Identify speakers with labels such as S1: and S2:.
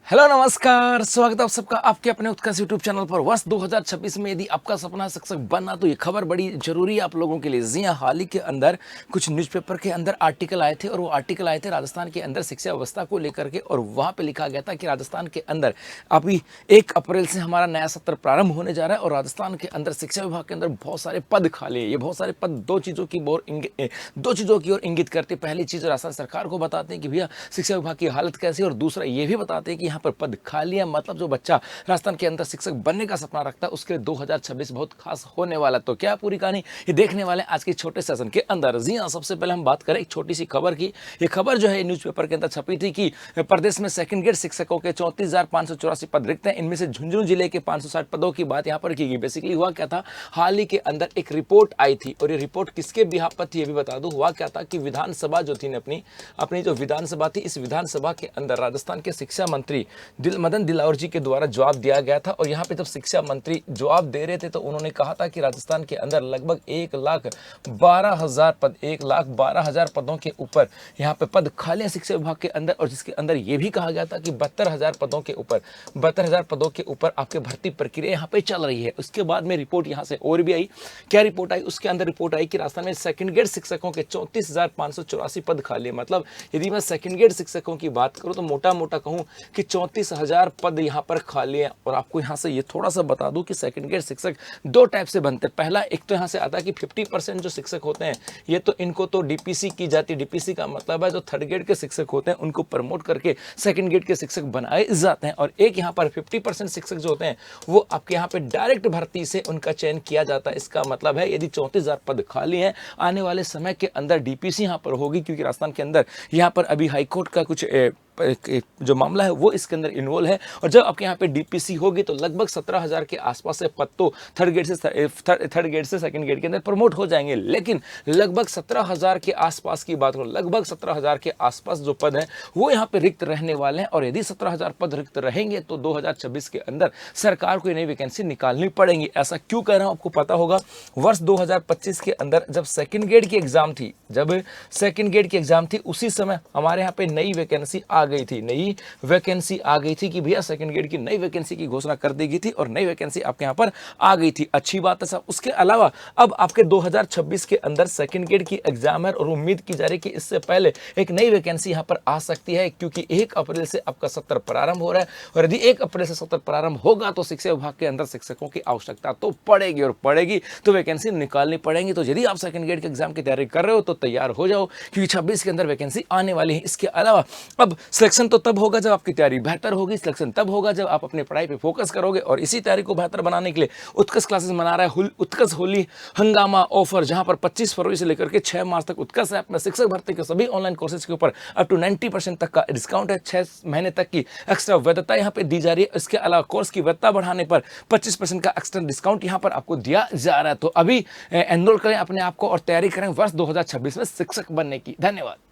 S1: Hello नमस्कार, स्वागत है आप सबका आपके अपने उत्कर्ष यूट्यूब चैनल पर। वर्ष 2026 में यदि आपका सपना है शिक्षक बनना तो ये खबर बड़ी जरूरी है आप लोगों के लिए। जी हाँ, हाल ही के अंदर कुछ न्यूज़पेपर के अंदर आर्टिकल आए थे और वो आर्टिकल आए थे राजस्थान के अंदर शिक्षा व्यवस्था को लेकर के, और वहाँ पे लिखा गया था कि राजस्थान के अंदर अभी 1 अप्रैल से हमारा नया सत्र प्रारंभ होने जा रहा है और राजस्थान के अंदर शिक्षा विभाग के अंदर बहुत सारे पद खाली है। ये बहुत सारे पद दो चीज़ों की ओर इंगित करते। पहली चीज़ राजस्थान सरकार को बताते हैं कि भैया शिक्षा विभाग की हालत कैसी है, और दूसरा ये भी बताते हैं कि यहाँ पर पद खाली है, मतलब जो बच्चा राजस्थान के अंदर शिक्षक बनने का सपना रखता है उसके लिए 2026 बहुत खास होने वाला। तो क्या पूरी कहानी ये देखने वाले आज के छोटे सेशन के अंदर। जी हाँ, सबसे पहले हम बात करें एक छोटी सी खबर की। ये खबर जो है न्यूज़पेपर के अंदर छपी थी कि प्रदेश में सेकंड ग्रेड शिक्षकों के 34,584 पद रिक्त हैं। इनमें से झुंझुनू जिले के 560 पदों की बात यहाँ पर की गई। बेसिकली हुआ क्या था, हाल ही के अंदर एक रिपोर्ट आई थी, और ये रिपोर्ट किसके बिहाफ पर थी ये भी बता दूं। हुआ क्या था कि विधानसभा जो थी अपनी जो विधानसभा थी, इस विधानसभा के अंदर राजस्थान के शिक्षा मंत्री मदन दिलावर जी के द्वारा जवाब दिया गया था। और यहाँ पे जब शिक्षा मंत्री जवाब दे रहे थे तो उन्होंने कहा था कि राजस्थान के अंदर लगभग 1,12,000 पद 1,12,000 पदों के ऊपर यहाँ पे पद खाली हैं शिक्षा विभाग के अंदर। और जिसके अंदर ये भी कहा गया था कि 72,000 पदों के ऊपर आपके भर्ती प्रक्रिया यहाँ पे चल रही है। उसके बाद में रिपोर्ट यहाँ से और भी आई। क्या रिपोर्ट आई? उसके अंदर रिपोर्ट आई कि राजस्थान में सेकंड ग्रेड शिक्षकों के 34,584 पद खाली है। मतलब यदि मैं सेकंड ग्रेड शिक्षकों की बात करूँ तो मोटा मोटा कहूँ कि 34,000 पद यहाँ पर खाली है। और आपको यहाँ से ये थोड़ा सा बता दूं कि सेकंड ग्रेड शिक्षक दो टाइप से बनते हैं। पहला, एक तो यहाँ से आता है कि 50% जो शिक्षक होते हैं ये तो इनको तो डीपीसी की जाती है। डीपीसी का मतलब है जो थर्ड ग्रेड के शिक्षक होते हैं उनको प्रमोट करके सेकंड ग्रेड के शिक्षक बनाए जाते हैं। और एक यहाँ पर 50% शिक्षक जो होते हैं वो आपके यहाँ पे डायरेक्ट भर्ती से उनका चयन किया जाता है। इसका मतलब है यदि 34,000 पद खाली हैं, आने वाले समय के अंदर डीपीसी यहाँ पर होगी, क्योंकि राजस्थान के अंदर यहाँ पर अभी हाईकोर्ट का कुछ जो मामला है वो इसके अंदर इन्वॉल्व है। और जब आपके यहाँ पे डीपीसी होगी तो लगभग 17,000 के आसपास से पद तो थर्ड ग्रेड से सेकंड ग्रेड के अंदर प्रमोट हो जाएंगे। लेकिन लगभग 17,000 के आसपास की बात करो, लगभग 17,000 के आसपास जो पद हैं वो यहाँ पे रिक्त रहने वाले हैं। और यदि 17,000 पद रिक्त रहेंगे तो 2026 के अंदर सरकार को नई वैकेंसी निकालनी पड़ेगी। ऐसा क्यों कह रहा हूँ आपको पता होगा। वर्ष 2025 के अंदर जब सेकंड ग्रेड की एग्जाम थी, उसी समय हमारे यहाँ पे नई वैकेंसी आ गई थी कि भैया सेकंड ग्रेड की नई वैकेंसी की घोषणा कर दी गई थी और नई वैकेंसी आपके यहाँ पर आ गई थी। अच्छी बात है साहब। उसके अलावा अब आपके 2026 के अंदर सेकंड ग्रेड की एग्जाम है और उम्मीद की जा रही है कि इससे पहले एक नई वैकेंसी यहाँ पर आ सकती है, क्योंकि 1 अप्रैल से आपका सत्र प्रारंभ हो रहा है। और यदि 1 अप्रैल से सत्र प्रारंभ होगा तो शिक्षा विभाग के अंदर शिक्षकों की आवश्यकता तो पड़ेगी, और पड़ेगी तो वैकेंसी निकालनी पड़ेगी। तो यदि आप सेकंड ग्रेड के एग्जाम की तैयारी कर रहे हो तो तैयार हो जाओ, क्योंकि 26 के अंदर वैकेंसी आने वाली है। इसके अलावा अब सिलेक्शन तो तब होगा जब आपकी तैयारी बेहतर होगी, सिलेक्शन तब होगा जब आप अपनी पढ़ाई पे फोकस करोगे। और इसी तैयारी को बेहतर बनाने के लिए उत्कर्ष क्लासेस मना रहा है उत्कर्ष होली हंगामा ऑफर, जहां पर 25 फरवरी से लेकर के 6 मार्च तक उत्कर्ष ऐप में शिक्षक भर्ती के सभी ऑनलाइन कोर्सेज के ऊपर अप टू 90% तक का डिस्काउंट है। 6 महीने तक की एक्स्ट्रा वैधता यहाँ पे दी जा रही है। इसके अलावा कोर्स की वैधता बढ़ाने पर 25% का एक्स्ट्रा डिस्काउंट यहाँ पर आपको दिया जा रहा है। तो अभी एनरोल करें अपने आप को और तैयारी करें वर्ष 2026 में शिक्षक बनने की। धन्यवाद।